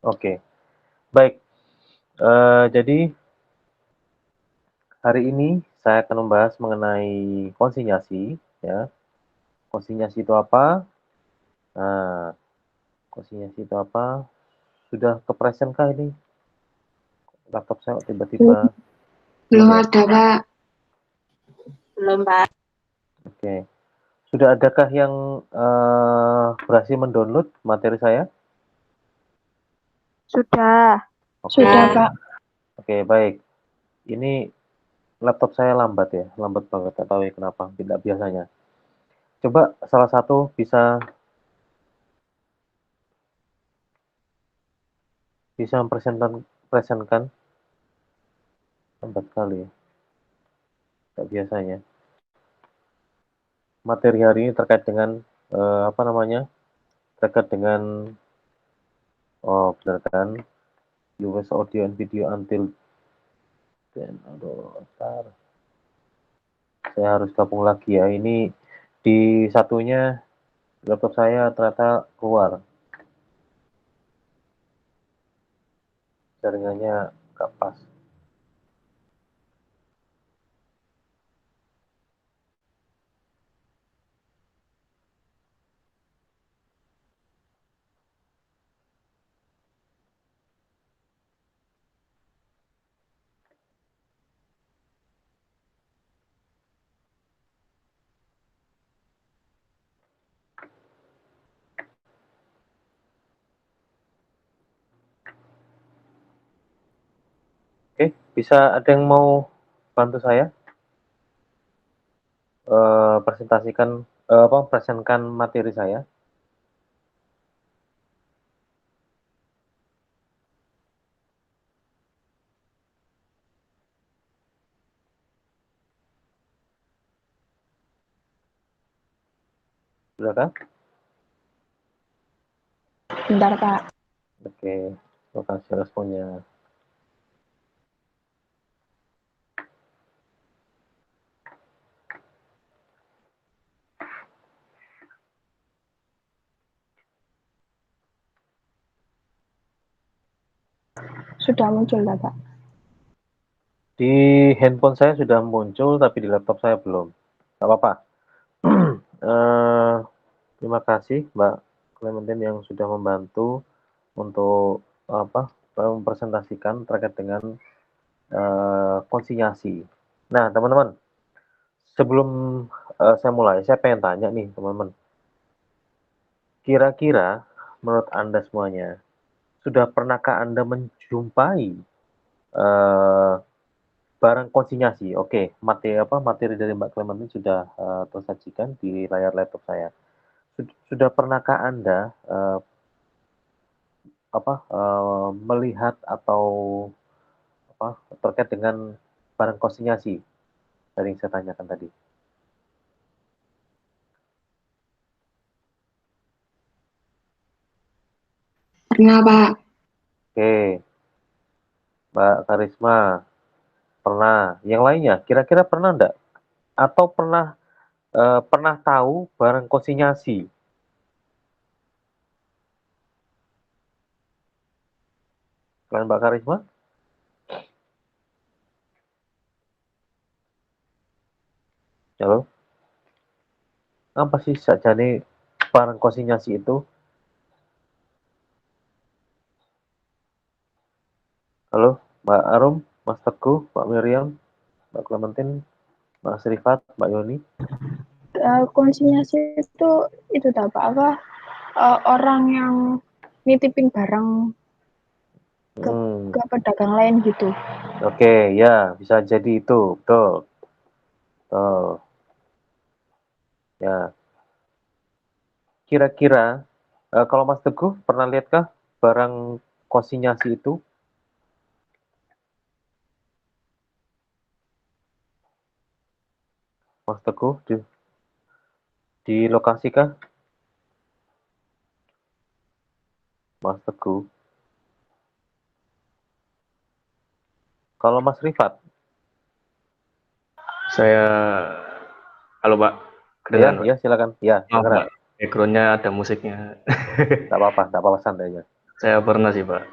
Oke, baik. Jadi hari ini saya akan membahas mengenai konsinyasi, ya. Konsinyasi itu apa? Nah, konsinyasi itu apa? Sudah ke-present kah ini? Laptop saya tiba-tiba belum Belum ya? ada, Pak. Belum, Pak. Oke. Sudah adakah yang berhasil mendownload materi saya? Sudah. Oke. Sudah, Pak. Oke, baik. Ini laptop saya lambat ya, lambat banget. Tak tahu ya kenapa, tidak biasanya. Coba salah satu bisa presentkan lambat kali ya, tak biasanya. Materi hari ini terkait dengan apa namanya? Terkait dengan benar kan? US audio and video until then. Aduh, ntar. Saya harus gabung lagi ya. Ini di satunya laptop saya ternyata keluar. Jaringannya nggak pas. Oke, bisa ada yang mau bantu saya presentkan materi saya? Sudah kan? Bentar, Pak. Oke, terima kasih responnya. Sudah muncul, Pak. Di handphone saya sudah muncul, tapi di laptop saya belum. Nggak apa-apa. Terima kasih Mbak Clementine yang sudah membantu untuk mempresentasikan terkait dengan konsinyasi. Nah, teman-teman, sebelum saya mulai, saya pengen tanya nih, teman-teman. Kira-kira menurut Anda semuanya, sudah pernahkah Anda menjumpai barang konsinyasi? Oke, materi dari Mbak Clementine sudah tersajikan di layar laptop saya. Sudah pernahkah Anda melihat atau terkait dengan barang konsinyasi dari yang saya tanyakan tadi? Pernah, Pak. Oke, Mbak Karisma pernah. Yang lainnya, kira-kira pernah enggak? Atau pernah tahu barang konsinyasi? Selain Mbak Karisma? Halo? Apa sih sakjane barang konsinyasi itu? Halo, Mbak Arum, Mas Teguh, Mbak Miriam, Mbak Clementine, Mas Rifat, Mbak Yoni. Konsinyasi itu apa? Orang yang nitipin barang ke pedagang lain gitu. Oke, ya bisa jadi itu, betul. Betul. Ya, kira-kira kalau Mas Teguh pernah lihatkah barang konsinyasi itu? Mas Teguh di lokasi kah? Mas Teguh. Kalau Mas Rifat? Saya, halo Pak, Ya, kedengaran Pak? ya silakan. Ya, Maaf kedengaran. Pak, backgroundnya ada musiknya. Tak apa-apa santai aja. Saya pernah sih, Pak.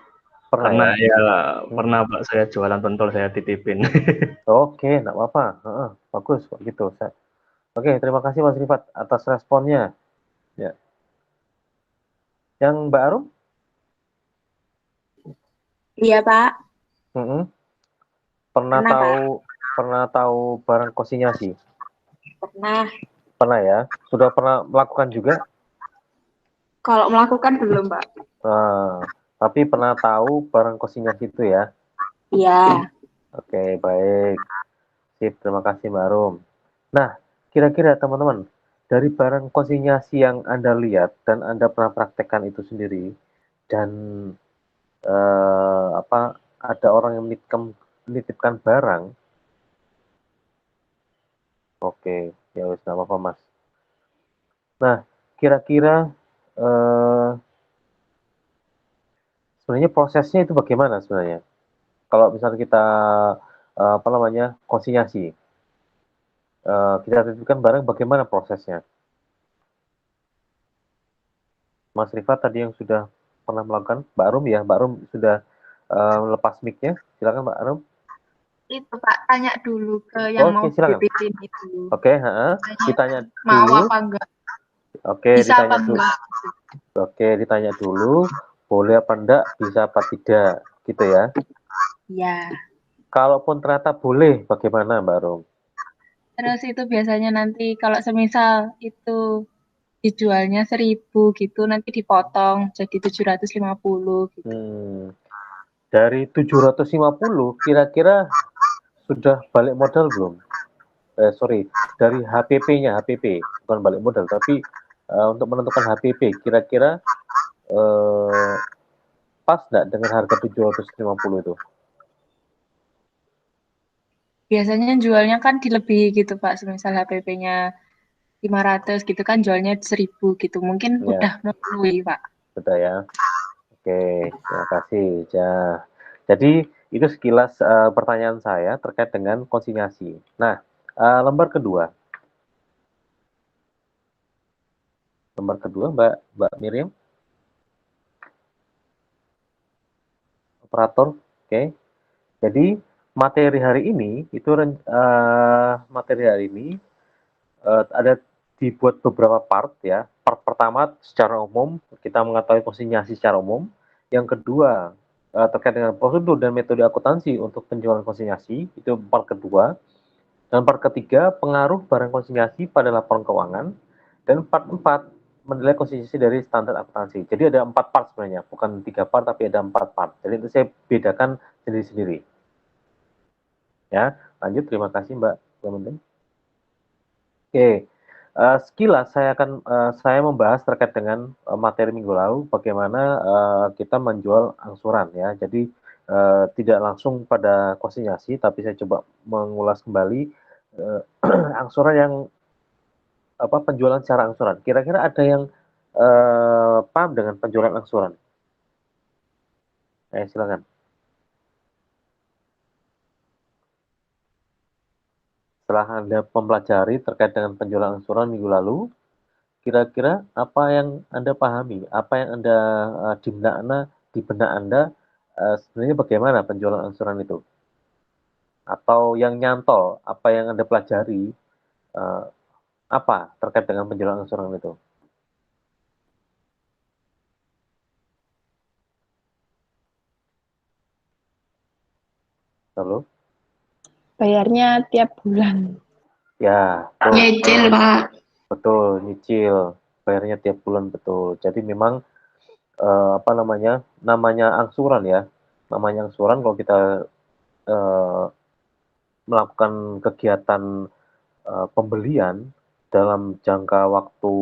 Pernah Karena ya? ya pernah, Pak, saya jualan pentol saya titipin. Oke, enggak apa-apa. Heeh, bagus kok gitu. Oke, terima kasih Mas Rifat atas responnya. Ya. Yang Mbak Arum? Iya, Pak. Mm-mm. Pernah, Pak. Pernah tahu barang konsinyasi? Pernah. Pernah ya? Sudah pernah melakukan juga? Kalau melakukan belum, Pak. Nah, tapi pernah tahu barang konsinyasi itu ya? Iya. Oke, baik. Sip, terima kasih Mbak Arum. Nah, kira-kira teman-teman, dari barang konsinyasi yang Anda lihat dan Anda pernah praktekkan itu sendiri, dan ada orang yang menitipkan barang, oke, ya wis, nggak apa-apa Mas. Nah, kira-kira sebenarnya prosesnya itu bagaimana sebenarnya? Kalau misalnya kita konsinyasi, kita titipkan barang, bagaimana prosesnya? Mas Rifat tadi yang sudah pernah melakukan, Mbak Arum ya, Mbak Arum sudah lepas mic-nya, silakan Mbak Arum. Itu, Pak, tanya dulu ke yang mau Oke, silakan. dititipin itu. Oke, ditanya Mau dulu. apa enggak? Oke, Bisa ditanya apa dulu. enggak? Oke, ditanya dulu, boleh apa enggak, bisa apa tidak, gitu ya. Iya. Kalaupun ternyata boleh, bagaimana Mbak Arum? Terus itu biasanya nanti kalau semisal itu dijualnya 1.000 gitu, nanti dipotong jadi 750 gitu. Dari 750, kira-kira sudah balik modal belum? Sorry, dari HPP-nya, HPP, bukan balik modal, tapi untuk menentukan HPP, kira-kira pas nggak dengan harga 750 itu? Biasanya jualnya kan dilebih gitu, Pak. Semisal HPP-nya 500 gitu kan jualnya 1.000 gitu. Mungkin Ya, udah memenuhi, Pak. sudah ya. Oke, terima kasih. Jadi itu sekilas pertanyaan saya terkait dengan konsinyasi. Nah, lembar kedua, Mbak Miriam, operator. Oke, jadi materi hari ini ada dibuat beberapa part ya. Part pertama secara umum kita mengetahui konsinyasi secara umum. Yang kedua terkait dengan prosedur dan metode akuntansi untuk penjualan konsinyasi, itu part kedua. Dan part ketiga, pengaruh barang konsinyasi pada laporan keuangan. Dan part 4, menilai konsinyasi dari standar akuntansi. Jadi ada 4 part sebenarnya, bukan 3 part tapi ada 4 part. Jadi itu saya bedakan sendiri-sendiri. Ya, lanjut, terima kasih Mbak Clementine. Oke, sekilas saya membahas terkait dengan materi minggu lalu, bagaimana kita menjual angsuran ya. Jadi tidak langsung pada konsinyasi, tapi saya coba mengulas kembali angsuran yang penjualan secara angsuran. Kira-kira ada yang paham dengan penjualan angsuran? Silakan. Setelah Anda mempelajari terkait dengan penjualan angsuran minggu lalu, kira-kira apa yang Anda pahami? Apa yang Anda di benak Anda sebenarnya bagaimana penjualan angsuran itu? Atau yang nyantol, apa yang Anda pelajari, eh, apa terkait dengan penjualan angsuran itu? Halo? Bayarnya tiap bulan. Ya, betul. Nyicil, Pak. Betul, nyicil. Bayarnya tiap bulan, betul. Jadi memang namanya angsuran ya. Namanya angsuran kalau kita eh, melakukan kegiatan pembelian dalam jangka waktu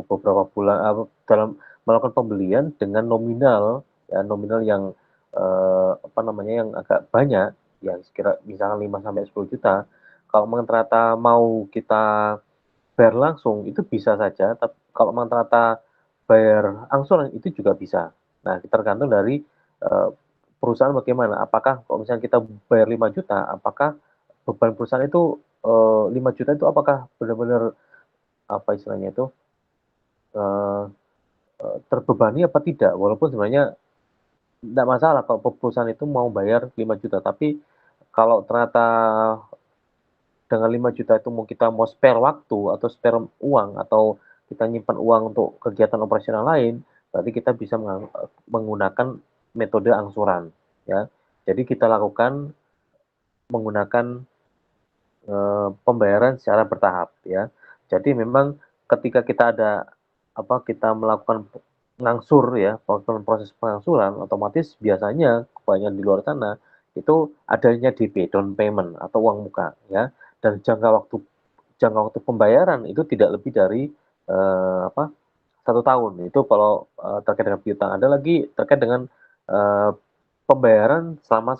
beberapa bulan, dalam melakukan pembelian dengan nominal ya, nominal yang yang agak banyak, yang sekira misalkan 5 sampai 10 juta. Kalau memang ternyata mau kita bayar langsung itu bisa saja, tapi kalau memang ternyata bayar angsuran itu juga bisa. Nah, tergantung dari perusahaan bagaimana. Apakah kalau misalnya kita bayar 5 juta, apakah beban perusahaan itu 5 juta itu apakah benar-benar apa istilahnya itu terbebani apa tidak? Walaupun sebenarnya Nggak masalah kalau perusahaan itu mau bayar 5 juta, tapi kalau ternyata dengan 5 juta itu kita mau spare waktu atau spare uang atau kita nyimpan uang untuk kegiatan operasional lain, berarti kita bisa menggunakan metode angsuran, ya. Jadi kita lakukan menggunakan pembayaran secara bertahap, ya. Jadi memang ketika kita kita melakukan ngangsur ya, melakukan proses pengangsuran, otomatis biasanya kebanyakan di luar sana itu adanya DP, down payment atau uang muka, ya. Dan jangka waktu pembayaran itu tidak lebih dari 1 tahun. Itu kalau terkait dengan piutang. Ada lagi terkait dengan pembayaran selama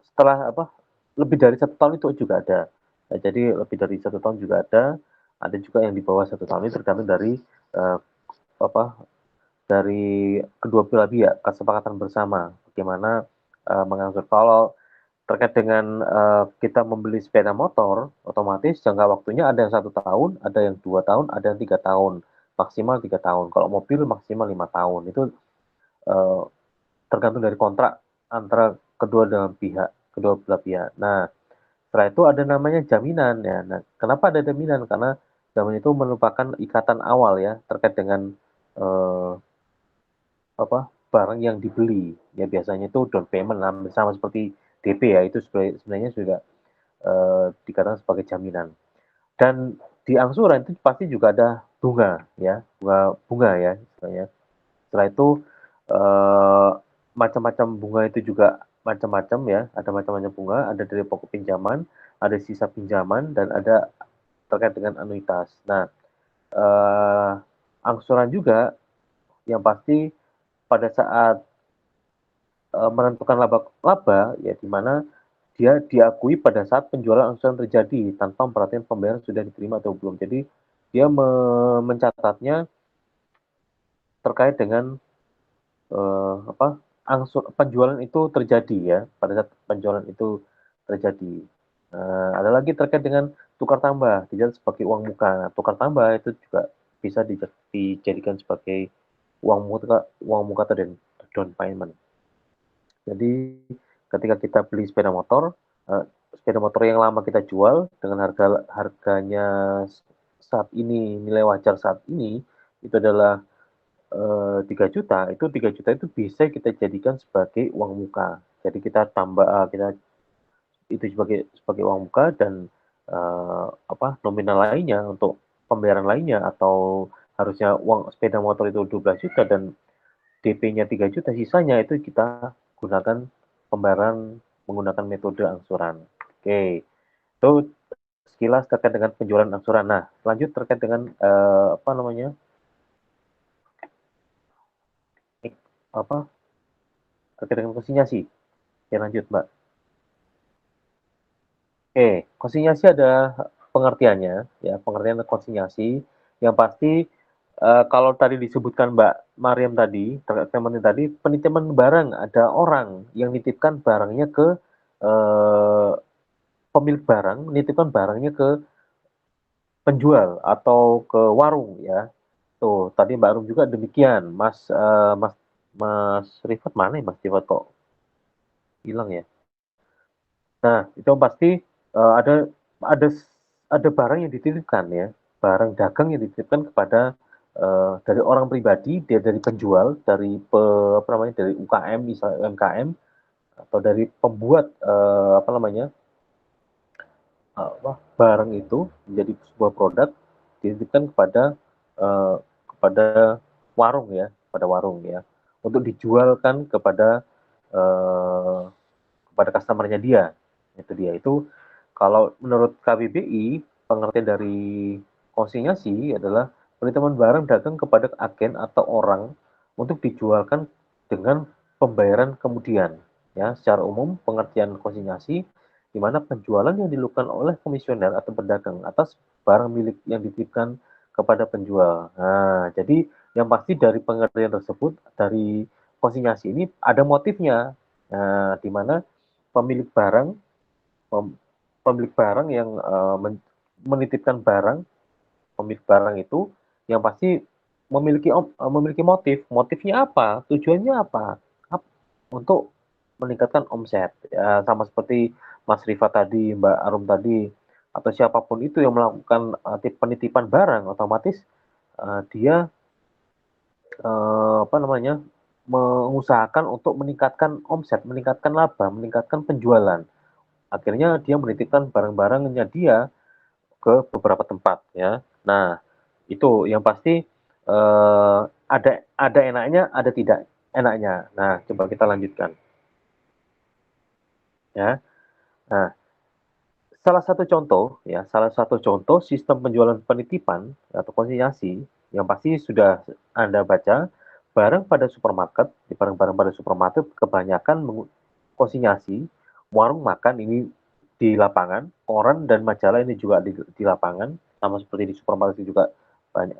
setelah lebih dari 1 tahun itu juga ada. Nah, jadi lebih dari 1 tahun juga ada juga yang di bawah 1 tahun. Ini tergantung dari eh, apa dari kedua belah pihak, kesepakatan bersama bagaimana mengatur. Kalau terkait dengan kita membeli sepeda motor, otomatis jangka waktunya ada yang 1 tahun, ada yang 2 tahun, ada yang 3 tahun, maksimal 3 tahun. Kalau mobil maksimal 5 tahun. Itu eh, tergantung dari kontrak antara kedua belah pihak. Nah, setelah itu ada namanya jaminan ya. Nah, kenapa ada jaminan? Karena jaminan itu merupakan ikatan awal ya terkait dengan eh, barang yang dibeli. Ya biasanya itu down payment sama seperti DP ya, itu sebenarnya sudah dikatakan sebagai jaminan. Dan di angsuran itu pasti juga ada bunga ya, bunga ya istilahnya. Setelah itu eh, macam-macam bunga itu juga macam-macam ya, ada macam-macam bunga, ada dari pokok pinjaman, ada sisa pinjaman, dan ada terkait dengan anuitas. Nah, eh, angsuran juga yang pasti pada saat menentukan laba ya di mana dia diakui pada saat penjualan angsuran terjadi tanpa memperhatikan pembayaran sudah diterima atau belum. Jadi dia mencatatnya terkait dengan eh, apa penjualan itu terjadi ya, pada saat penjualan itu terjadi. Ada lagi terkait dengan tukar tambah, tidak sebagai uang muka. Nah, tukar tambah itu juga bisa dijadikan sebagai uang muka atau down payment. Jadi ketika kita beli sepeda motor yang lama kita jual dengan harganya saat ini, nilai wajar saat ini itu adalah 3 juta, itu 3 juta itu bisa kita jadikan sebagai uang muka. Jadi kita tambah kita itu sebagai uang muka, dan nominal lainnya untuk pembayaran lainnya, atau harusnya uang sepeda motor itu 12 juta dan DP-nya 3 juta, sisanya itu kita gunakan pembayaran menggunakan metode angsuran. Oke, itu sekilas terkait dengan penjualan angsuran. Nah, lanjut terkait dengan terkait dengan konsinyasi. Ya, lanjut, Mbak. Konsinyasi ada pengertiannya, ya, pengertian konsinyasi yang pasti kalau tadi disebutkan Mbak Mariam tadi, terkait tadi, penitipan barang, ada orang yang nitipkan barangnya ke eh, pemilik barang, nitipkan barangnya ke penjual atau ke warung ya. Tuh, tadi Mbak Rum juga demikian. Mas Rifat mana ya, Mas Rifat kok hilang ya? Nah, itu pasti ada ada ada barang yang dititipkan ya, barang dagang yang dititipkan kepada dari orang pribadi, dia dari penjual, dari dari UKM, misalnya UMKM, atau dari pembuat barang itu menjadi sebuah produk, dititipkan eh, kepada warung ya, untuk dijualkan eh, kepada customer-nya dia. Itu kalau menurut KBBI, pengertian dari konsinyasi adalah penitipan barang dagang kepada agen atau orang untuk dijualkan dengan pembayaran kemudian. Ya, secara umum pengertian konsinyasi di mana penjualan yang dilakukan oleh komisioner atau pedagang atas barang milik yang dititipkan kepada penjual. Nah, jadi yang pasti dari pengertian tersebut, dari konsinyasi ini ada motifnya. Nah, di mana pemilik barang pemilik barang yang menitipkan barang, pemilik barang itu yang pasti memiliki motif. Motifnya apa? Tujuannya apa? Untuk meningkatkan omset. Ya, sama seperti Mas Rifa tadi, Mbak Arum tadi, atau siapapun itu yang melakukan penitipan barang, otomatis dia mengusahakan untuk meningkatkan omset, meningkatkan laba, meningkatkan penjualan. Akhirnya dia menitipkan barang-barangnya dia ke beberapa tempat ya. Nah, itu yang pasti ada enaknya, ada tidak enaknya. Nah, coba kita lanjutkan ya. Nah, salah satu contoh sistem penjualan penitipan atau konsinyasi yang pasti sudah Anda baca, barang-barang pada supermarket kebanyakan konsinyasi, warung makan ini di lapangan, koran dan majalah ini juga di lapangan, sama seperti di supermarket juga banyak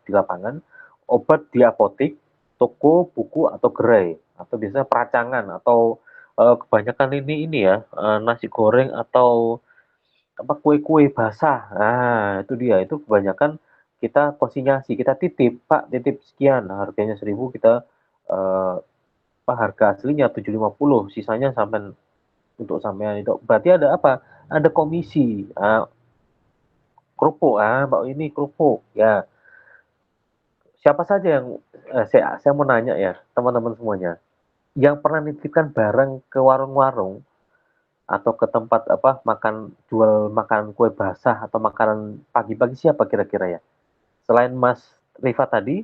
di lapangan, obat di apotek, toko buku atau gerai, atau biasanya peracangan atau kebanyakan ini ya, nasi goreng atau kue-kue basah. Nah, itu dia, itu kebanyakan kita konsinyasi, kita titip, "Pak, titip sekian, harganya 1.000 kita harga aslinya 750, sisanya untuk sampean itu." Berarti ada apa? Ada komisi. Kerupuk, Mbak ini kerupuk. Ya, siapa saja yang saya mau nanya ya, teman-teman semuanya, yang pernah nitipkan barang ke warung-warung atau ke tempat jual makan kue basah atau makanan pagi-pagi, siapa kira-kira ya? Selain Mas Rifa tadi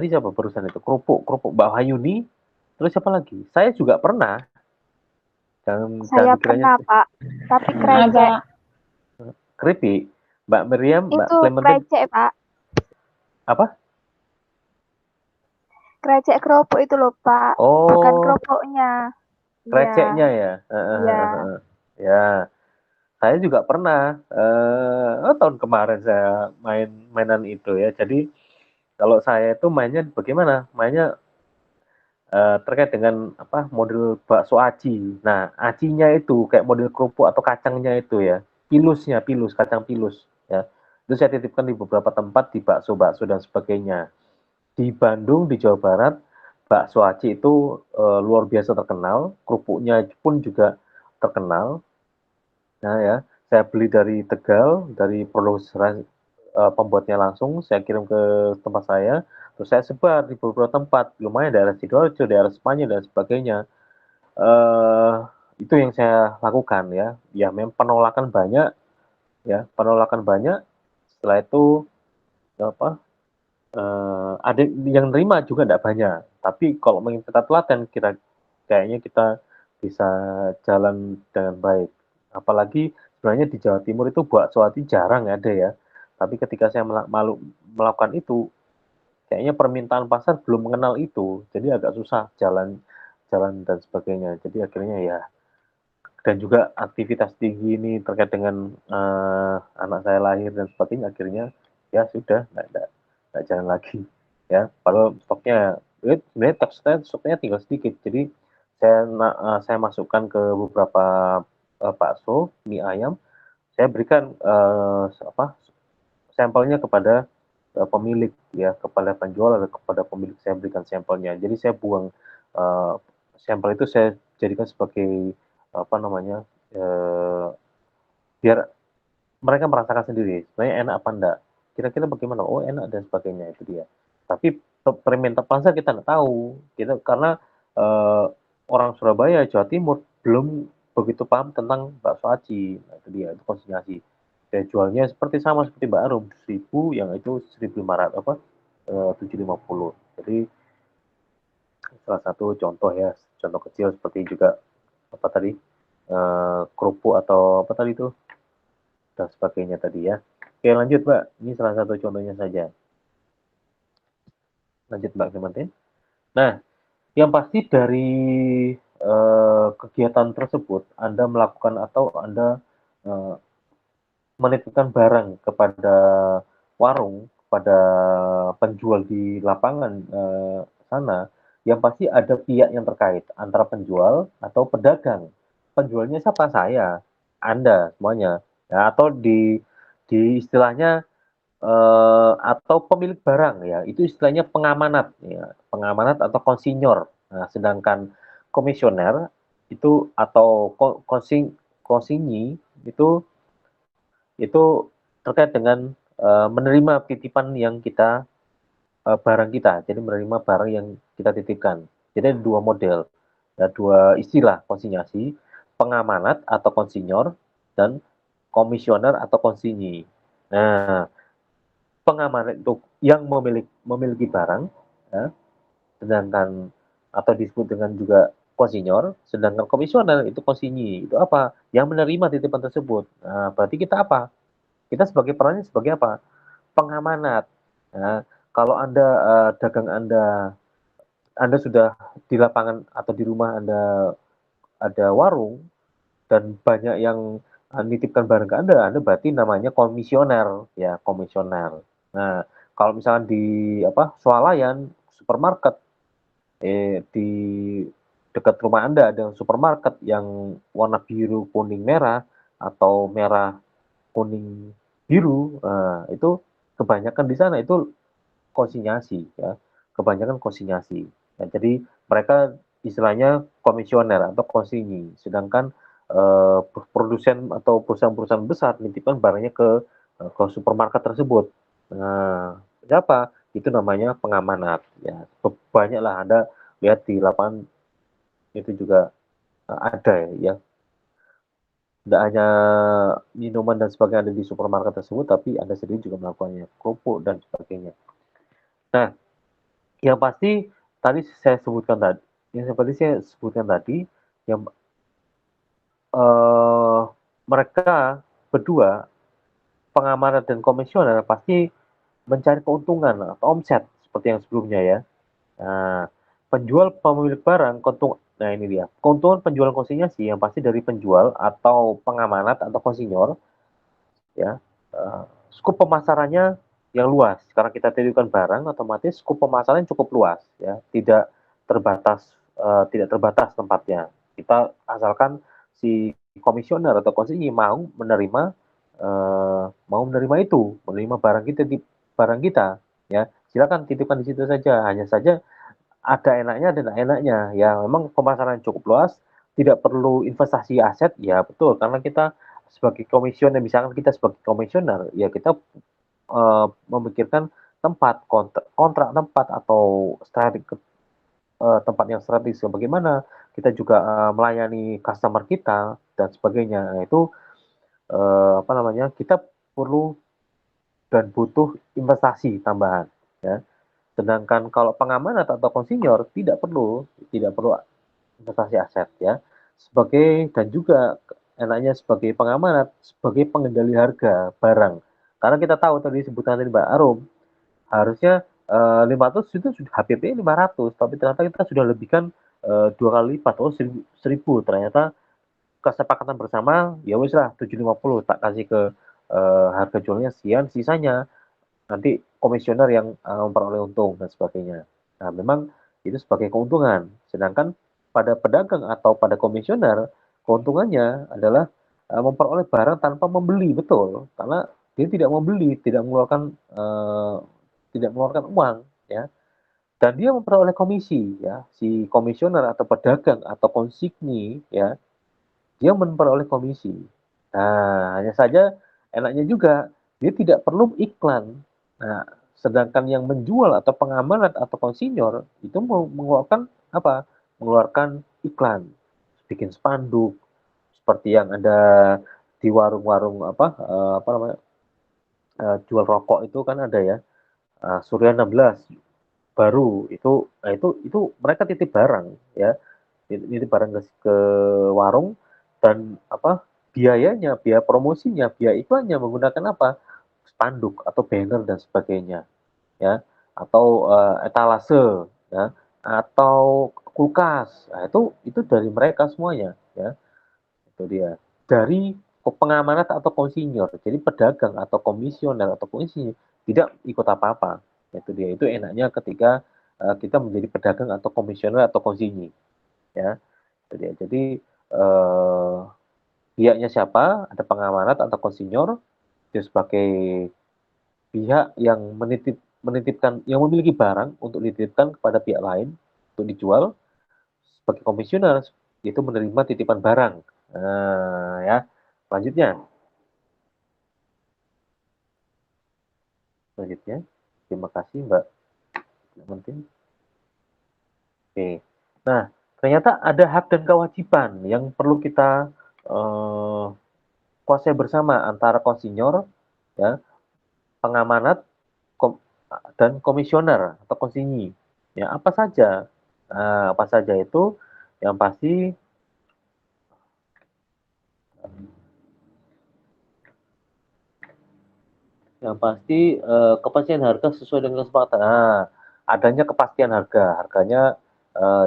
siapa barusan itu? Kerupuk Mbak Hayuni, terus siapa lagi? Saya juga pernah. Jangan Saya dikiranya pernah, Pak. Tapi Pernah, krecek. Pak. keripik. Mbak Miriam, Mbak Itu Clementine, krecek, Pak. apa? Krecek kerupuk itu loh, Pak. Bukan Oh, kerupuknya. Iya. kreceknya ya. Iya. Ya, saya juga pernah. Tahun kemarin saya mainan itu ya. Jadi kalau saya itu mainnya bagaimana? Mainnya terkait dengan model bakso aci. Nah, acinya itu kayak model kerupuk atau kacangnya itu ya. Kacang pilus ya. Itu saya titipkan di beberapa tempat di bakso-bakso dan sebagainya. Di Bandung, di Jawa Barat, bakso aci itu luar biasa terkenal, kerupuknya pun juga terkenal. Nah ya, saya beli dari Tegal, dari produser pembuatnya langsung, saya kirim ke tempat saya, terus saya sebar di beberapa tempat, lumayan daerah Sidoarjo, daerah Spanyol dan sebagainya. Eh itu yang saya lakukan ya. Ya memang penolakan banyak ya, Setelah itu apa ada yang nerima juga tidak banyak. Tapi kalau ingin kita telaten, kayaknya kita bisa jalan dengan baik. Apalagi sebenarnya di Jawa Timur itu bakso ati jarang ada ya. Tapi ketika saya melakukan itu, kayaknya permintaan pasar belum mengenal itu. Jadi agak susah jalan dan sebagainya. Jadi akhirnya ya, dan juga aktivitas tinggi ini terkait dengan anak saya lahir dan sebagainya, akhirnya ya sudah nggak jalan lagi ya. Padahal sebenarnya stoknya tinggal sedikit, jadi saya masukkan ke beberapa bakso, mie ayam, saya berikan sampelnya kepada pemilik ya, kepada penjual atau kepada pemilik, saya berikan sampelnya. Jadi saya buang sampel itu, saya jadikan sebagai biar mereka merasakan sendiri sebenarnya enak apa enggak, kira-kira bagaimana, oh enak dan sebagainya, itu dia. Tapi permintaan pasar kita nggak tahu, karena orang Surabaya, Jawa Timur belum begitu paham tentang bakso aci. Nah, itu dia, itu konsinyasi. Saya jualnya sama seperti Mbak Arum, 1.000, yang itu 1.500 750. Jadi salah satu contoh ya, contoh kecil, seperti juga kerupuk atau apa tadi itu dan sebagainya tadi ya. Oke, lanjut Mbak, ini salah satu contohnya saja. Lanjut Mbak Clementine. Nah, yang pasti dari kegiatan tersebut Anda melakukan atau Anda menitipkan barang kepada warung, kepada penjual di lapangan sana, yang pasti ada pihak yang terkait antara penjual atau pedagang. Penjualnya siapa? Saya, Anda semuanya. Ya, atau di istilahnya atau pemilik barang ya, itu istilahnya pengamanat ya, pengamanat atau konsinyor. Nah, sedangkan komisioner itu atau konsinyi itu terkait dengan menerima titipan yang kita barang kita. Jadi menerima barang yang kita titipkan. Jadi ada dua model, ya, dua istilah konsinyasi, pengamanat atau konsinyor dan komisioner atau konsinyi. Nah, pengamanat itu yang memiliki barang, ya, sedangkan atau disebut dengan juga konsinyor, sedangkan komisioner itu konsinyi. Itu apa? Yang menerima titipan tersebut. Nah, berarti kita apa? Kita sebagai perannya sebagai apa? Pengamanat. Nah, kalau Anda dagang Anda sudah di lapangan atau di rumah Anda ada warung dan banyak yang nitipkan barang ke Anda berarti namanya komisioner ya, komisioner. Nah, kalau misalnya di swalayan supermarket di dekat rumah Anda ada supermarket yang warna biru, kuning, merah atau merah, kuning, biru, itu kebanyakan di sana itu konsinyasi ya, kebanyakan konsinyasi. Ya, jadi mereka istilahnya komisioner atau konsinyi, sedangkan produsen atau perusahaan-perusahaan besar nitipkan barangnya ke supermarket tersebut. Nah, siapa? Itu namanya pengamanat. Ya, banyaklah Anda lihat di lapangan itu juga ada ya. Tidak hanya minuman dan sebagainya ada di supermarket tersebut, tapi Anda sendiri juga melakukannya, kerupuk dan sebagainya. Nah, yang pasti tadi saya sebutkan tadi, yang seperti saya sebutkan tadi, yang mereka berdua, pengamanat dan komisioner, pasti mencari keuntungan atau omset seperti yang sebelumnya ya. Nah, penjual pemilik barang nah ini dia. Keuntungan penjual konsinyasi yang pasti dari penjual atau pengamanat atau konsinyor ya. Skup pemasarannya yang luas. Karena kita titipkan barang, otomatis skup pemasaran cukup luas ya, tidak terbatas tempatnya. Kita asalkan si komisioner atau konsinyi mau menerima menerima barang kita ya. Silakan titipkan di situ saja. Hanya saja ada enaknya dan tidak enaknya. Ya, memang pemasaran cukup luas, tidak perlu investasi aset, ya betul. Karena kita sebagai komisioner, misalkan kita sebagai komisioner, ya kita memikirkan kontrak tempat atau tempat yang strategis bagaimana, kita juga melayani customer kita dan sebagainya. Nah, itu kita perlu dan butuh investasi tambahan ya. Sedangkan kalau pengamanat atau konsinyor tidak perlu investasi aset ya. Dan juga enaknya sebagai pengamanat, sebagai pengendali harga barang. Karena kita tahu tadi sebutan tadi Mbak Arum, harusnya 500 itu sudah HPP 500, tapi ternyata kita sudah lebihkan 2 kali lipat, 1000. Ternyata kesepakatan bersama, ya wis lah 750 tak kasih ke harga jualnya sekian, sisanya nanti komisioner yang memperoleh untung dan sebagainya. Nah, memang itu sebagai keuntungan. Sedangkan pada pedagang atau pada komisioner, keuntungannya adalah memperoleh barang tanpa membeli, betul. Karena dia tidak membeli, tidak mengeluarkan uang, ya. Dan dia memperoleh komisi, ya. Si komisioner atau pedagang atau konsigni, ya, dia memperoleh komisi. Nah, hanya saja enaknya juga dia tidak perlu iklan. Nah, sedangkan yang menjual atau pengamanat atau konsinyor itu mengeluarkan apa? Mengeluarkan iklan, bikin spanduk seperti yang ada di warung-warung jual rokok itu kan ada ya. Surya 16 baru itu, nah itu mereka titip barang ya, titip barang ke warung dan biayanya, biaya promosinya, biaya iklannya menggunakan apa? Spanduk atau banner dan sebagainya ya, atau etalase ya, atau kulkas. Nah, itu dari mereka semuanya ya. Itu dia. Dari pengamanat atau konsinyor. Jadi pedagang atau komisioner atau konsinyor tidak ikut apa-apa. Itu dia. Itu enaknya ketika kita menjadi pedagang atau komisioner atau konsinyi. Ya. Itu dia. Jadi pihaknya siapa? Ada pengamanat atau konsinyor, dia sebagai pihak yang menitipkan yang memiliki barang untuk dititipkan kepada pihak lain untuk dijual sebagai komisioner itu menerima titipan barang. Ya, selanjutnya. Terima kasih Mbak Clementine. Oke. Nah, ternyata ada hak dan kewajiban yang perlu kita kuasai bersama antara konsinyor, ya, pengamanat, dan komisioner atau konsinyi. Ya, apa saja? Apa saja itu? Yang pasti kepastian harga sesuai dengan kesepakatan. Adanya kepastian harganya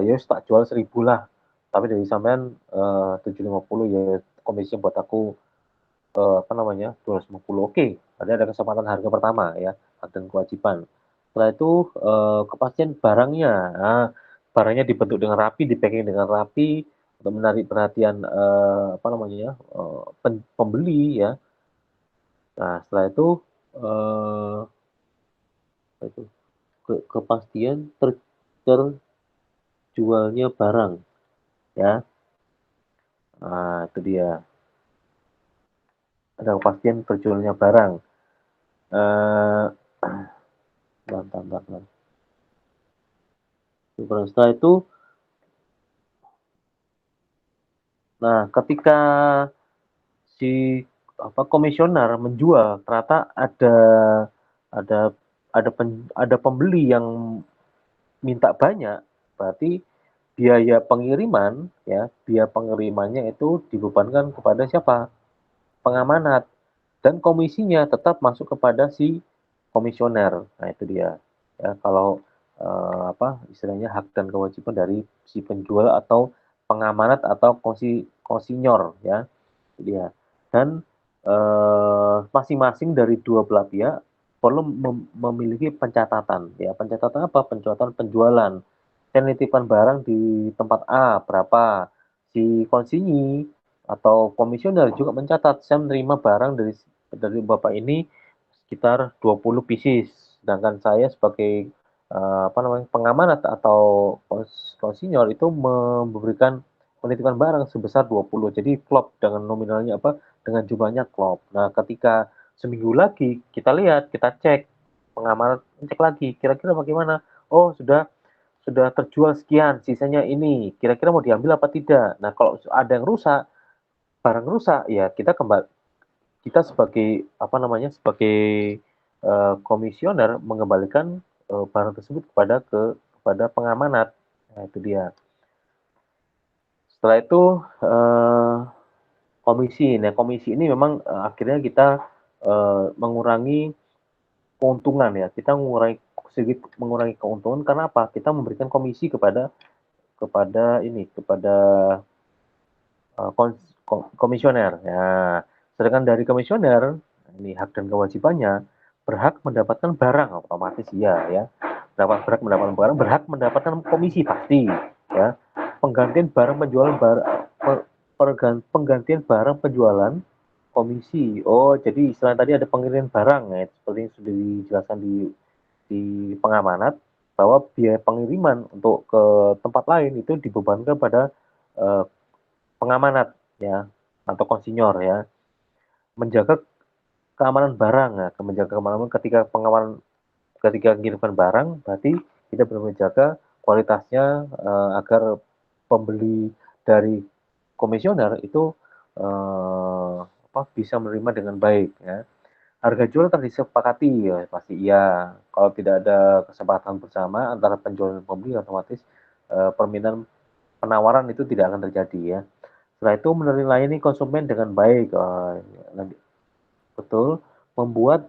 ya tak jual 1.000 lah, tapi dari sampean 750 ya komisi buat aku 250. Oke, ada kesepakatan harga pertama ya, hak dan kewajiban. Setelah itu kepastian barangnya. Barangnya dibentuk dengan rapi, di-packing dengan rapi untuk menarik perhatian pembeli ya. Nah, setelah itu kepastian terjualnya barang ya. Nah, itu dia. Ada kepastian terjualnya barang. Setelah itu, nah ketika si komisioner menjual, ternyata ada pembeli yang minta banyak, berarti biaya pengiriman ya, biaya pengirimannya itu dibebankan kepada siapa? Pengamanat, dan komisinya tetap masuk kepada si komisioner. Nah, itu dia. Ya, kalau istilahnya hak dan kewajiban dari si penjual atau pengamanat atau konsinyor ya. Itu dia. Dan masing-masing dari dua belah pihak perlu memiliki pencatatan ya. Pencatatan apa? Pencatatan penjualan. Saya nitipkan barang di tempat A berapa, si konsinyi atau komisioner juga mencatat saya menerima barang dari Bapak ini sekitar 20 pieces, sedangkan saya sebagai pengamanat atau konsinyor itu memberikan penitipan barang sebesar 20. Jadi klop dengan nominalnya dengan jumlahnya klop. Nah, ketika seminggu lagi kita lihat, kita cek, pengamanat cek lagi, kira-kira bagaimana? Oh, sudah terjual sekian, sisanya ini, kira-kira mau diambil apa tidak? Nah, kalau ada yang rusak, barang rusak, ya kita sebagai sebagai komisioner mengembalikan barang tersebut kepada pengamanat. Nah, itu dia. Setelah itu komisi. Nah, komisi ini memang akhirnya kita mengurangi keuntungan ya. Kita mengurangi keuntungan karena apa? Kita memberikan komisi kepada komisioner. Ya, sedangkan dari komisioner ini hak dan kewajibannya berhak mendapatkan barang, otomatis ya. Berhak mendapatkan barang, berhak mendapatkan komisi pasti ya. Penggantian barang penjualan komisi. Oh, jadi istilah tadi ada pengiriman barang ya, seperti yang sudah dijelaskan di pengamanat bahwa biaya pengiriman untuk ke tempat lain itu dibebankan pada pengamanat ya atau konsinyor ya, menjaga keamanan barang ya, menjaga keamanan ketika mengirimkan barang, berarti kita perlu menjaga kualitasnya agar pembeli dari komisioner itu bisa menerima dengan baik ya. Harga jual telah disepakati ya, pasti iya. Kalau tidak ada kesepakatan bersama antara penjual dan pembeli, otomatis permintaan penawaran itu tidak akan terjadi ya. Setelah itu melayani konsumen dengan baik. Betul, membuat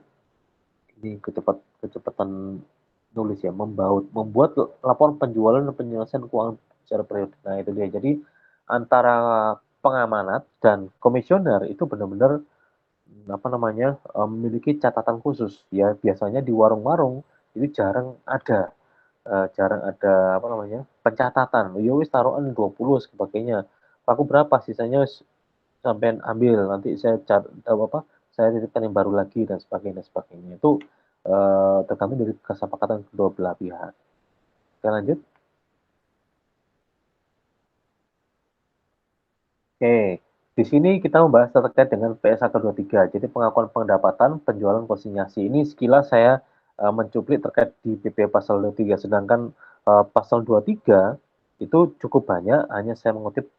ini kecepatan nulis ya, membuat laporan penjualan dan penyelesaian keuangan secara periodik. Nah, itu dia. Jadi antara pengamanat dan komisioner itu benar-benar memiliki catatan khusus ya. Biasanya di warung-warung itu jarang ada pencatatan. Ya wis taruhan 20 sebagainya. Aku berapa sisanya sampai ambil, nanti saya titipkan yang baru lagi dan sebagainya. Itu tergantung dari kesepakatan kedua belah pihak. Kita lanjut. Oke, di sini kita membahas terkait dengan PSA ke-23. Jadi pengakuan pendapatan penjualan konsinyasi. Ini sekilas saya mencuplik terkait di PP pasal 23, sedangkan pasal 23 itu cukup banyak, hanya saya mengutip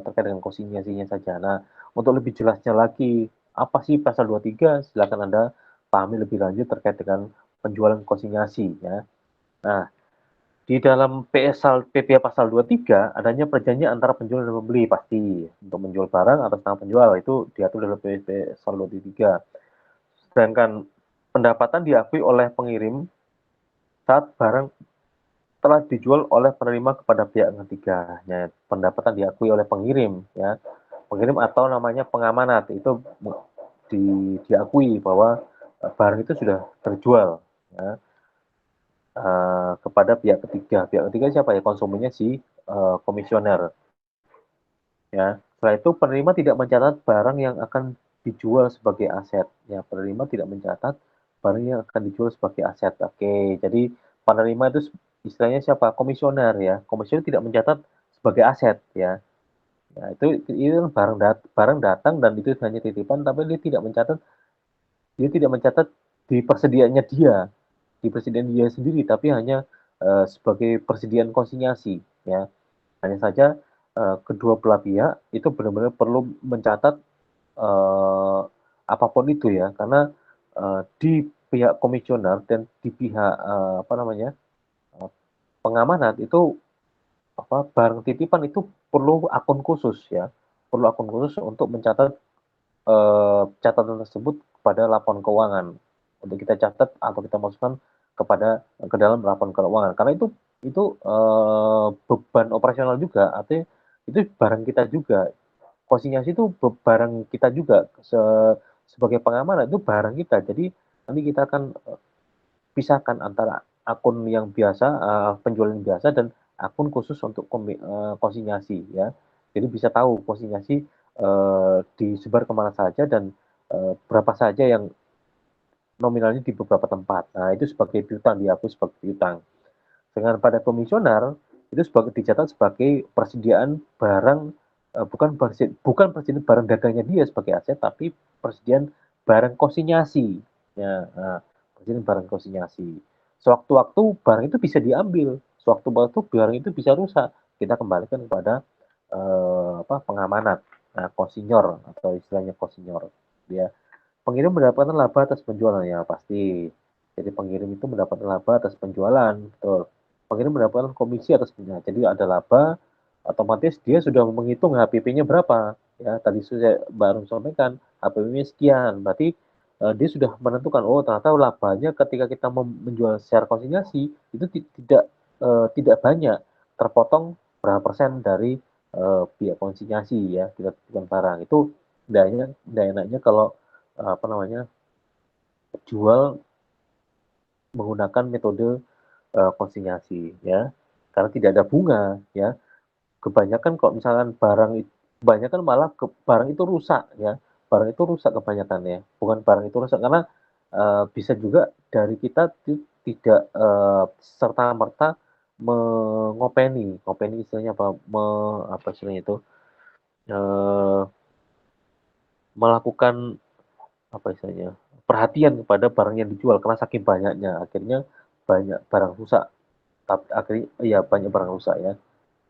terkait dengan konsinyasinya saja. Nah, untuk lebih jelasnya lagi, apa sih pasal 23? Silakan Anda pahami lebih lanjut terkait dengan penjualan konsinyasi ya. Nah, di dalam PP pasal 23 adanya perjanjian antara penjual dan pembeli pasti untuk menjual barang atas nama penjual, itu diatur dalam PP pasal 23. Sedangkan pendapatan diakui oleh pengirim saat barang telah dijual oleh penerima kepada pihak ketiga. Ya, pendapatan diakui oleh pengirim ya. Pengirim atau namanya pengamanat itu diakui bahwa barang itu sudah terjual ya. Kepada pihak ketiga. Pihak ketiga siapa ya? Konsumennya si komisioner. Ya, setelah itu penerima tidak mencatat barang yang akan dijual sebagai aset. Ya, penerima tidak mencatat barang yang akan dijual sebagai aset. Oke, jadi penerima itu istilahnya siapa? Komisioner ya. Komisioner tidak mencatat sebagai aset ya. Ya, itu barang datang dan itu hanya titipan, tapi dia tidak mencatat di persediaannya dia, di persediaan dia sendiri, tapi hanya sebagai persediaan konsinyasi ya. Hanya saja kedua belah pihak itu benar-benar perlu mencatat apapun itu ya, karena di pihak komisioner dan di pihak pengamanat itu barang titipan itu perlu akun khusus ya, perlu akun khusus untuk mencatat catatan tersebut pada laporan keuangan, untuk kita catat atau kita masukkan ke dalam laporan keuangan, karena itu beban operasional juga, artinya itu barang kita juga, konsinyasi itu barang kita juga, sebagai pengaman itu barang kita, jadi nanti kita akan pisahkan antara akun yang biasa, penjualan biasa dan akun khusus untuk konsinyasi ya, jadi bisa tahu konsinyasi disebar kemana saja dan berapa saja yang nominalnya di beberapa tempat. Nah, itu sebagai piutang, diakui sebagai piutang. Dengan pada komisioner itu dicatat sebagai persediaan barang, bukan persediaan barang dagangnya dia sebagai aset, tapi persediaan barang konsinyasi. Ya, persediaan barang konsinyasi. Sewaktu-waktu barang itu bisa diambil, sewaktu-waktu barang itu bisa rusak. Kita kembalikan kepada pengamanat, konsinyor atau istilahnya konsinyor. Ya, pengirim mendapatkan laba atas penjualan ya pasti. Jadi pengirim itu mendapatkan laba atas penjualan, betul. Pengirim mendapatkan komisi atas penjualan. Jadi ada laba, otomatis dia sudah menghitung HPP-nya berapa. Ya, tadi saya baru sampaikan HPP-nya sekian. Berarti dia sudah menentukan, oh ternyata labanya ketika kita menjual secara konsinyasi itu tidak banyak, terpotong berapa persen dari biaya konsinyasi ya, kita tentukan barang. Itu tidak enaknya kalau jual menggunakan metode konsinyasi ya, karena tidak ada bunga ya. Kebanyakan kalau misalkan kebanyakan malah barang itu rusak ya, barang itu rusak kebanyakan ya, bukan barang itu rusak karena bisa juga dari kita tidak serta merta ngopeni istilahnya apa istilahnya itu, melakukan apa istilahnya, perhatian kepada barang yang dijual, karena saking banyaknya akhirnya banyak barang rusak, tapi akhirnya ya banyak barang rusak ya,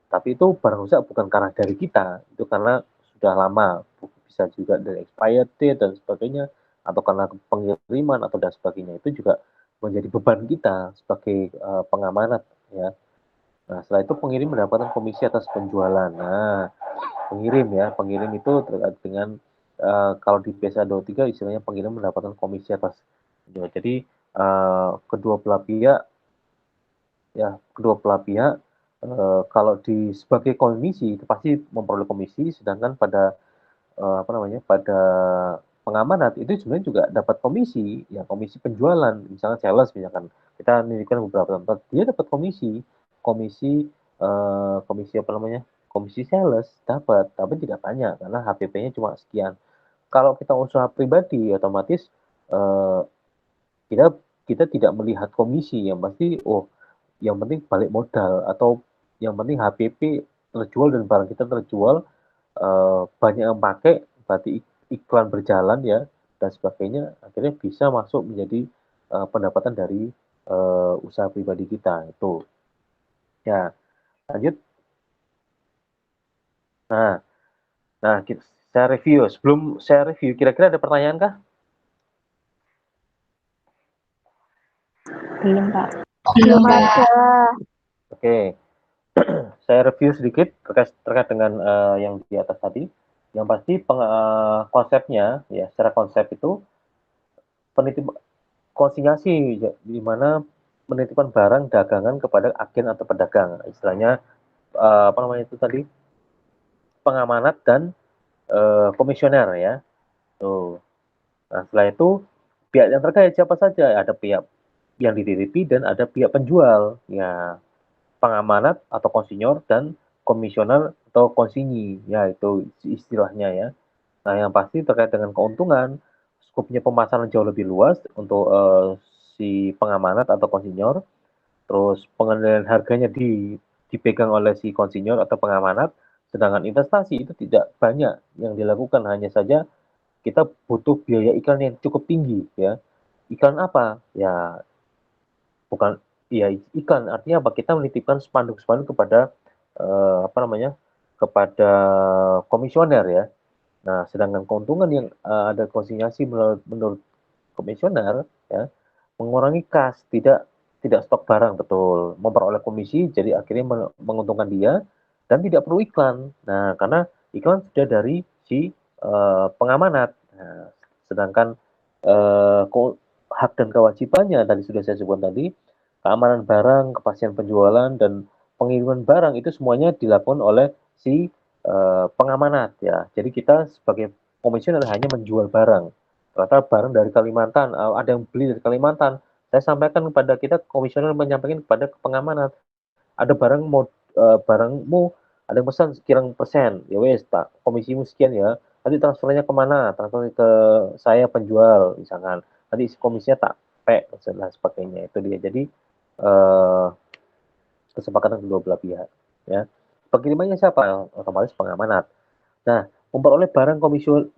tapi itu barang rusak bukan karena dari kita, itu karena sudah lama, bisa juga dari expired date dan sebagainya, atau karena pengiriman atau dan sebagainya, itu juga menjadi beban kita sebagai pengamanat ya. Nah, setelah itu pengirim mendapatkan komisi atas penjualan. Nah, pengirim itu terkait dengan kalau di PSA 23 istilahnya pengirim mendapatkan komisi atas penjualan. Jadi kedua belah pihak kalau sebagai komisi itu pasti memperoleh komisi, sedangkan pada pada pengamanat itu sebenarnya juga dapat komisi, ya komisi penjualan, misalnya sales, misalkan kita menunjukkan beberapa tempat dia dapat komisi komisi sales dapat, tapi tidak banyak karena HPP-nya cuma sekian. Kalau kita usaha pribadi otomatis kita kita tidak melihat komisi, yang pasti yang penting balik modal atau yang penting HPP terjual dan barang kita terjual, banyak yang pakai, berarti iklan berjalan ya dan sebagainya, akhirnya bisa masuk menjadi pendapatan dari usaha pribadi kita itu. Ya, lanjut. Nah, saya review. Sebelum saya review, kira-kira ada pertanyaan kah? Belum, Pak. Belum ada. Oke, saya review sedikit terkait dengan yang di atas tadi. Yang pasti konsepnya, ya secara konsep itu penitip konsinyasi, di mana penitipan barang dagangan kepada agen atau pedagang. Istilahnya apa namanya itu tadi? Pengamanat dan komisioner ya. Tuh. Nah, setelah itu pihak yang terkait siapa saja? Ada pihak yang dititipi dan ada pihak penjual. Ya, pengamanat atau konsinyor dan komisioner atau konsinyi. Ya, itu istilahnya ya. Nah, yang pasti terkait dengan keuntungan, skupnya pemasaran jauh lebih luas untuk si pengamanat atau konsinyor. Terus pengendalian harganya dipegang oleh si konsinyor atau pengamanat. Sedangkan investasi itu tidak banyak yang dilakukan, hanya saja kita butuh biaya iklan yang cukup tinggi ya. Iklan apa? Ya bukan ya iklan, artinya apa? Kita menitipkan spanduk-spanduk kepada apa namanya? Kepada komisioner ya. Nah, sedangkan keuntungan yang ada konsinyasi menurut komisioner ya, mengurangi kas, tidak stok barang, betul. Memperoleh komisi, jadi akhirnya menguntungkan dia dan tidak perlu iklan. Nah, karena iklan sudah dari si pengamanat. Nah, sedangkan eh, hak dan kewajibannya tadi sudah saya sebutkan tadi, keamanan barang, kepastian penjualan dan pengiriman barang itu semuanya dilakukan oleh si pengamanat ya. Jadi kita sebagai komisioner hanya menjual barang. Ternyata barang dari Kalimantan, ada yang beli dari Kalimantan. Saya sampaikan kepada kita, komisioner menyampaikan kepada pengamanan, ada barangmu ada yang pesan sekian persen, ya wes tak komisimu sekian ya, nanti transfernya kemana, transfer ke saya penjual misalkan, nanti komisinya tak dan sebagainya, itu dia. Jadi eh, kesepakatan kedua belah pihak ya. Pengirimannya siapa? Otomatis pengamanat. Nah, memperoleh barang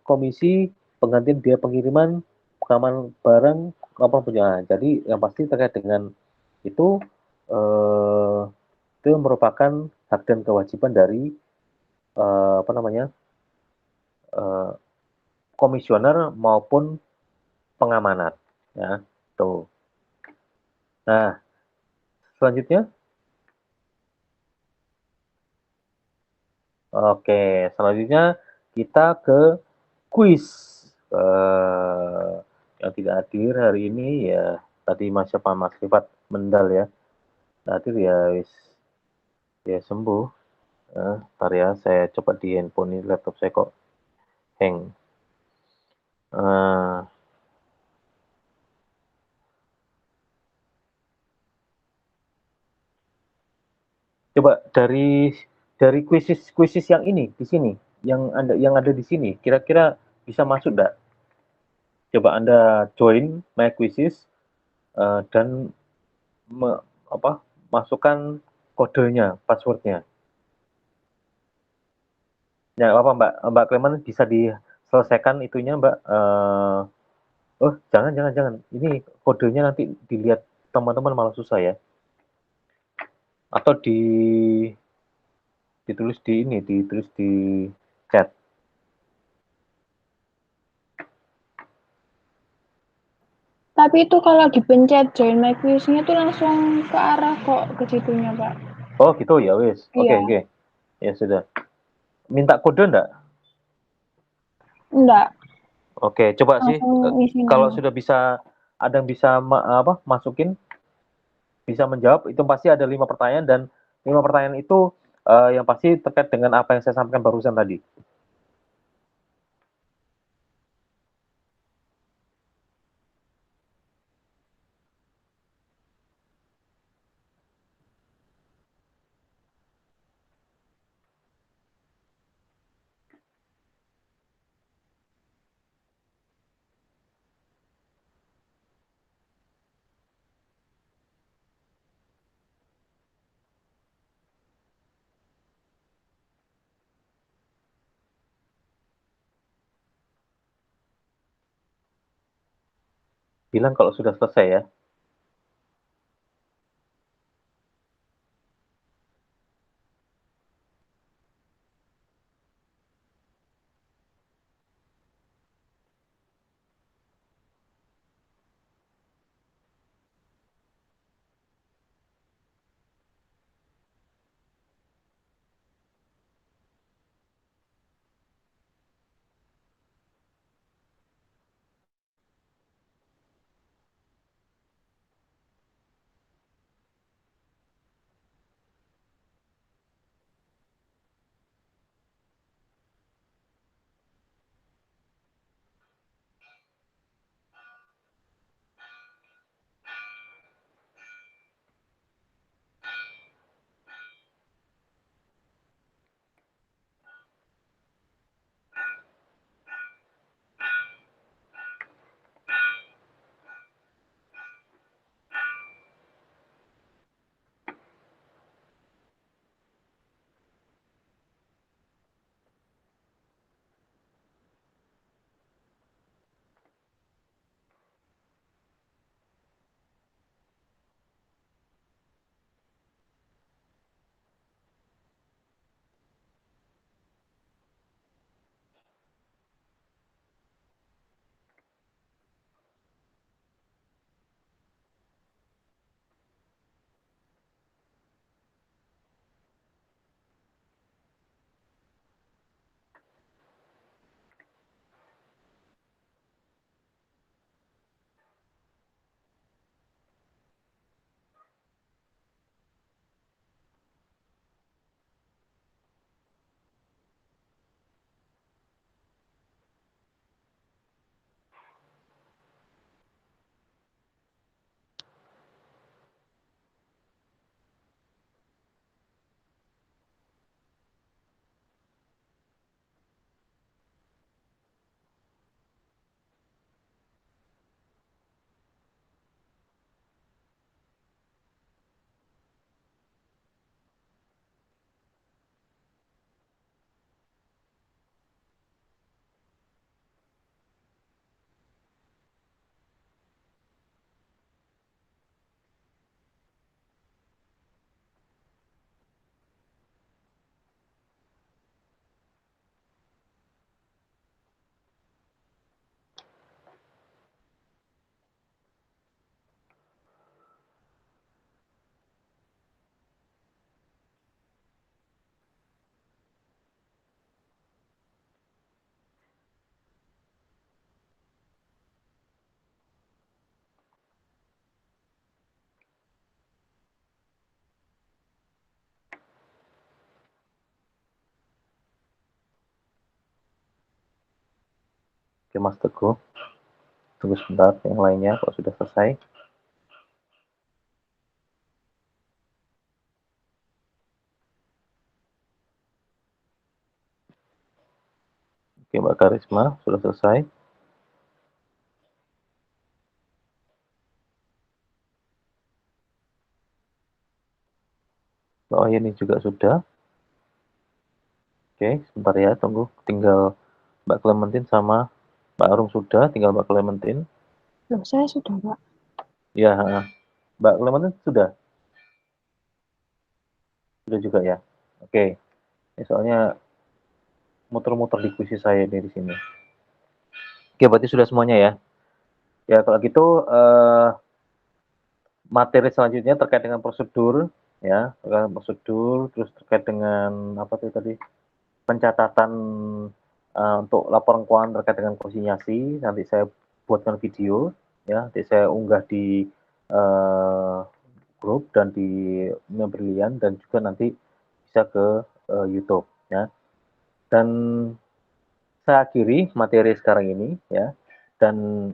komisi penggantian biaya pengiriman, pengamanan barang, apa punya. Jadi yang pasti terkait dengan itu eh, itu merupakan hak dan kewajiban dari apa namanya eh, komisioner maupun pengamanat ya. Tuh. Nah, selanjutnya, oke, selanjutnya kita ke kuis. Yang tidak hadir hari ini ya tadi Mas Rifat Mendal ya. Hadir ya ya sembuh. Ntar ya saya coba di handphone ini, laptop saya kok hang. Uh, Coba dari kuisis yang ini di sini, yang ada di sini, kira-kira bisa masuk enggak? Coba Anda join my quizzes dan masukkan kodenya, passwordnya. Ya apa Mbak Clement, bisa diselesaikan itunya Mbak. Jangan. Ini kodenya nanti dilihat teman-teman malah susah ya. Atau ditulis di chat. Tapi itu kalau dipencet join my quiz-nya tuh langsung ke arah kok ke situnya, Pak. Oh gitu ya wis. Oke. Iya. Ya sudah. Minta kode enggak? Enggak, Oke, coba sih langsung ngisi kalau nama. sudah bisa ada yang bisa masukin, bisa menjawab, itu pasti ada 5 pertanyaan dan 5 pertanyaan itu yang pasti terkait dengan apa yang saya sampaikan barusan tadi. Bilang kalau sudah selesai ya. Oke, Mas Teguh. Tunggu sebentar, yang lainnya kalau sudah selesai. Oke, Mbak Karisma, sudah selesai. Oh, ini juga sudah. Oke, sebentar ya, tunggu. Tinggal Mbak Clementine sama Mbak Arum sudah, tinggal Mbak Clementine. Loh, saya sudah, Pak. Ya, Mbak Clementine sudah? Sudah juga ya? Oke, ini soalnya muter-muter di kuisi saya nih di sini. Oke, berarti sudah semuanya ya? Ya, kalau gitu materi selanjutnya terkait dengan prosedur, ya, terkait dengan prosedur, terus terkait dengan apa tuh tadi? Pencatatan untuk laporan keuangan terkait dengan konsinyasi, nanti saya buatkan video, ya, nanti saya unggah di grup dan di Memberlian dan juga nanti bisa ke YouTube, ya. Dan saya akhiri materi sekarang ini, ya. Dan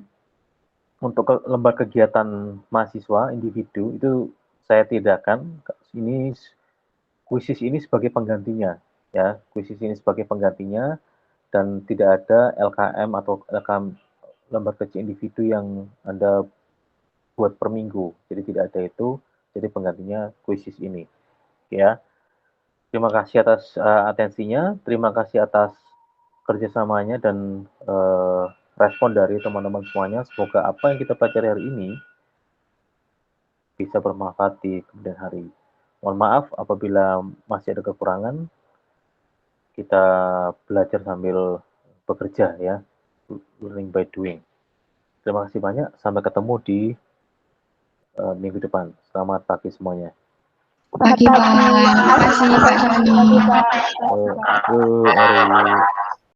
untuk lembar kegiatan mahasiswa individu itu saya tidakkan. Ini kuisis ini sebagai penggantinya, ya. Kuisis ini sebagai penggantinya dan tidak ada LKM atau LKM lembar kerja individu yang Anda buat per minggu. Jadi tidak ada itu. Jadi penggantinya kuisis ini, ya. Terima kasih atas atensinya. Terima kasih atas kerjasamanya dan respon dari teman-teman semuanya. Semoga apa yang kita pelajari hari ini bisa bermanfaat di kemudian hari. Mohon maaf apabila masih ada kekurangan. Kita belajar sambil bekerja ya, learning by doing. Terima kasih banyak, sampai ketemu di minggu depan. Selamat pagi semuanya. Pagi, Pak. Terima kasih, Pak Sony. Pagi, Pak. Yuk, Eri.